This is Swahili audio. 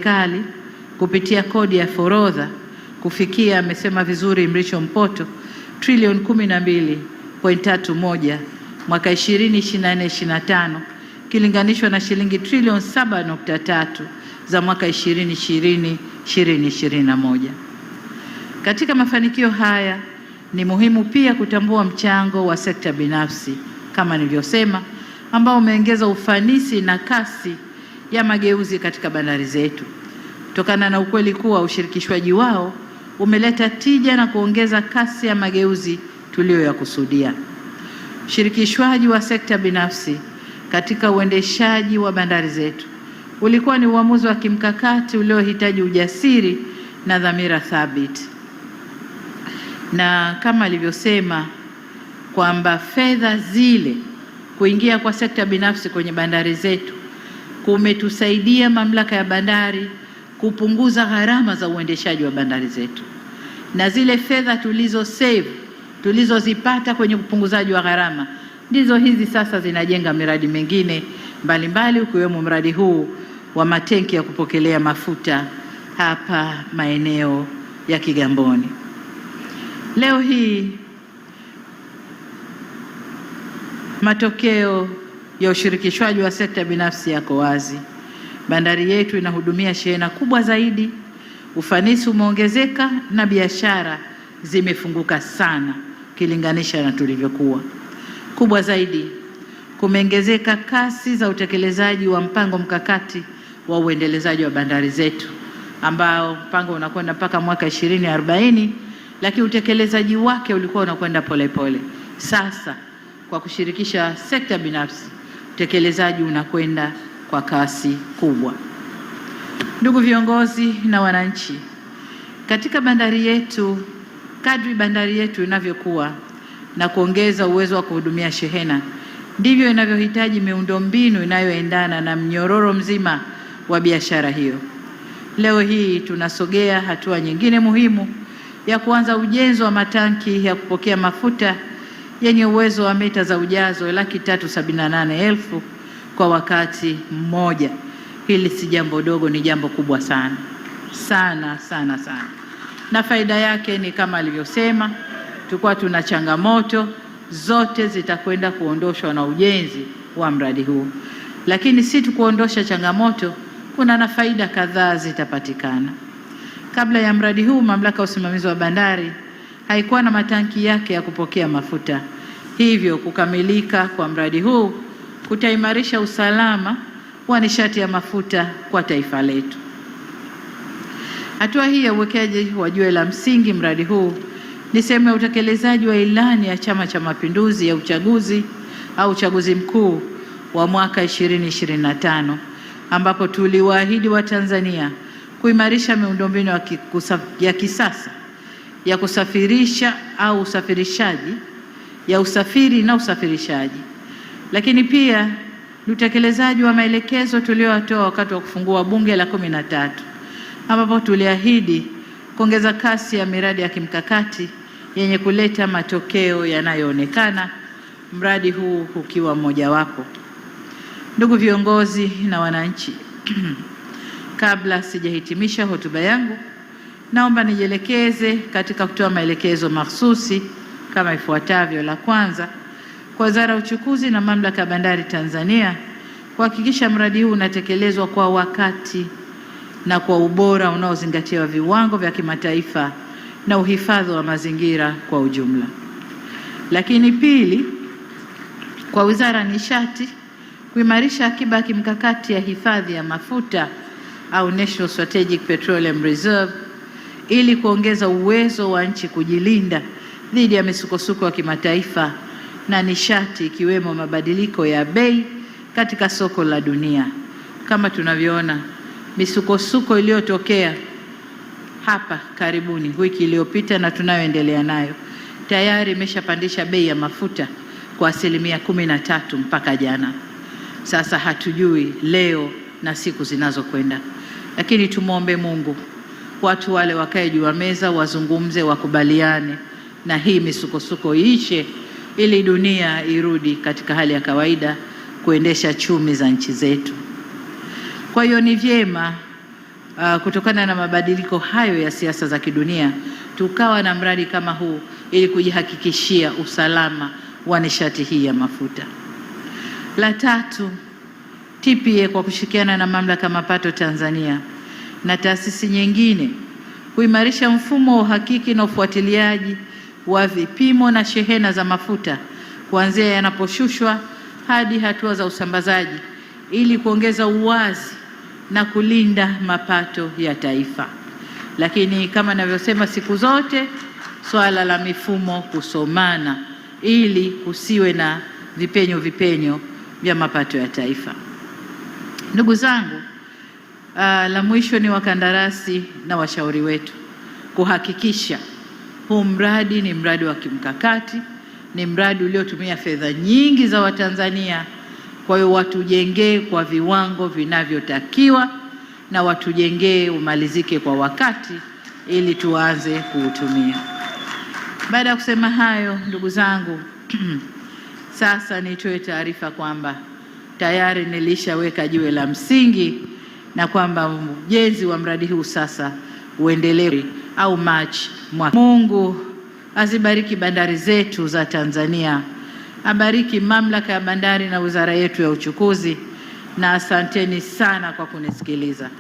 Serikali kupitia kodi ya forodha kufikia, amesema vizuri Mrisho Mpoto, trilioni 12.31 mwaka 2024/25 kilinganishwa na shilingi trilioni 7.3 za mwaka 2020/2021. Katika mafanikio haya ni muhimu pia kutambua mchango wa sekta binafsi kama nilivyosema, ambao umeongeza ufanisi na kasi ya mageuzi katika bandari zetu, kutokana na ukweli kuwa ushirikishwaji wao umeleta tija na kuongeza kasi ya mageuzi tuliyoyakusudia. Ushirikishwaji wa sekta binafsi katika uendeshaji wa bandari zetu ulikuwa ni uamuzi wa kimkakati uliohitaji ujasiri na dhamira thabiti, na kama alivyosema kwamba fedha zile kuingia kwa sekta binafsi kwenye bandari zetu kumetusaidia mamlaka ya bandari kupunguza gharama za uendeshaji wa bandari zetu, na zile fedha tulizozipata kwenye upunguzaji wa gharama ndizo hizi sasa zinajenga miradi mingine mbalimbali, ukiwemo mradi huu wa matenki ya kupokelea mafuta hapa maeneo ya Kigamboni. Leo hii matokeo ya ushirikishwaji wa sekta binafsi yako wazi. Bandari yetu inahudumia shehena kubwa zaidi, ufanisi umeongezeka na biashara zimefunguka sana kilinganisha na tulivyokuwa. Kubwa zaidi, kumeongezeka kasi za utekelezaji wa mpango mkakati wa uendelezaji wa bandari zetu, ambao mpango unakwenda mpaka mwaka 2040, lakini utekelezaji wake ulikuwa unakwenda polepole. Sasa kwa kushirikisha sekta binafsi, utekelezaji unakwenda kwa kasi kubwa. Ndugu viongozi na wananchi, katika bandari yetu, kadri bandari yetu inavyokuwa na kuongeza uwezo wa kuhudumia shehena, ndivyo inavyohitaji miundombinu inayoendana na mnyororo mzima wa biashara hiyo. Leo hii tunasogea hatua nyingine muhimu ya kuanza ujenzi wa matanki ya kupokea mafuta yenye uwezo wa mita za ujazo 378,000 kwa wakati mmoja. Hili si jambo dogo, ni jambo kubwa sana sana sana sana, na faida yake ni kama alivyosema, tulikuwa tuna changamoto zote zitakwenda kuondoshwa na ujenzi wa mradi huu, lakini si tu kuondosha changamoto, kuna na faida kadhaa zitapatikana. Kabla ya mradi huu, mamlaka ya usimamizi wa bandari haikuwa na matanki yake ya kupokea mafuta, hivyo kukamilika kwa mradi huu kutaimarisha usalama wa nishati ya mafuta kwa taifa letu. Hatua hii ya uwekezaji wa jiwe la msingi mradi huu ni sehemu ya utekelezaji wa ilani ya Chama cha Mapinduzi ya uchaguzi mkuu wa mwaka 2025, ambapo tuliwaahidi Watanzania kuimarisha miundombinu ya kisasa ya kusafirisha au usafirishaji, ya usafiri na usafirishaji. Lakini pia ni utekelezaji wa maelekezo tuliyotoa wakati wa kufungua Bunge la 13, ambapo tuliahidi kuongeza kasi ya miradi ya kimkakati yenye kuleta matokeo yanayoonekana, mradi huu ukiwa mmojawapo. Ndugu viongozi na wananchi, kabla sijahitimisha hotuba yangu, naomba nijielekeze katika kutoa maelekezo mahsusi kama ifuatavyo. La kwanza, kwa Wizara ya Uchukuzi na Mamlaka ya Bandari Tanzania kuhakikisha mradi huu unatekelezwa kwa wakati na kwa ubora unaozingatia viwango vya kimataifa na uhifadhi wa mazingira kwa ujumla. Lakini pili, kwa Wizara ya Nishati kuimarisha akiba ya kimkakati ya hifadhi ya mafuta au National Strategic Petroleum Reserve ili kuongeza uwezo wa nchi kujilinda dhidi ya misukosuko ya kimataifa na nishati, ikiwemo mabadiliko ya bei katika soko la dunia. Kama tunavyoona misukosuko iliyotokea hapa karibuni wiki iliyopita na tunayoendelea nayo tayari imeshapandisha bei ya mafuta kwa 13% mpaka jana. Sasa hatujui leo na siku zinazokwenda, lakini tumwombe Mungu watu wale wakae juu ya meza, wazungumze, wakubaliane na hii misukosuko iishe, ili dunia irudi katika hali ya kawaida kuendesha chumi za nchi zetu. Kwa hiyo ni vyema kutokana na mabadiliko hayo ya siasa za kidunia, tukawa na mradi kama huu ili kujihakikishia usalama wa nishati hii ya mafuta. La tatu, TPA kwa kushirikiana na Mamlaka ya Mapato Tanzania na taasisi nyingine kuimarisha mfumo wa uhakiki na ufuatiliaji wa vipimo na shehena za mafuta kuanzia yanaposhushwa hadi hatua za usambazaji ili kuongeza uwazi na kulinda mapato ya taifa. Lakini kama ninavyosema siku zote, swala la mifumo kusomana ili kusiwe na vipenyo vya mapato ya taifa. Ndugu zangu, la mwisho ni wakandarasi na washauri wetu kuhakikisha huu mradi ni mradi wa kimkakati, ni mradi uliotumia fedha nyingi za Watanzania. Kwa hiyo watujengee kwa viwango vinavyotakiwa na watujengee umalizike kwa wakati ili tuanze kuutumia. Baada ya kusema hayo, ndugu zangu, sasa nitoe taarifa kwamba tayari nilishaweka jiwe la msingi na kwamba ujenzi wa mradi huu sasa uendelee au Machi mwaka. Mungu azibariki bandari zetu za Tanzania, abariki Mamlaka ya Bandari na wizara yetu ya uchukuzi, na asanteni sana kwa kunisikiliza.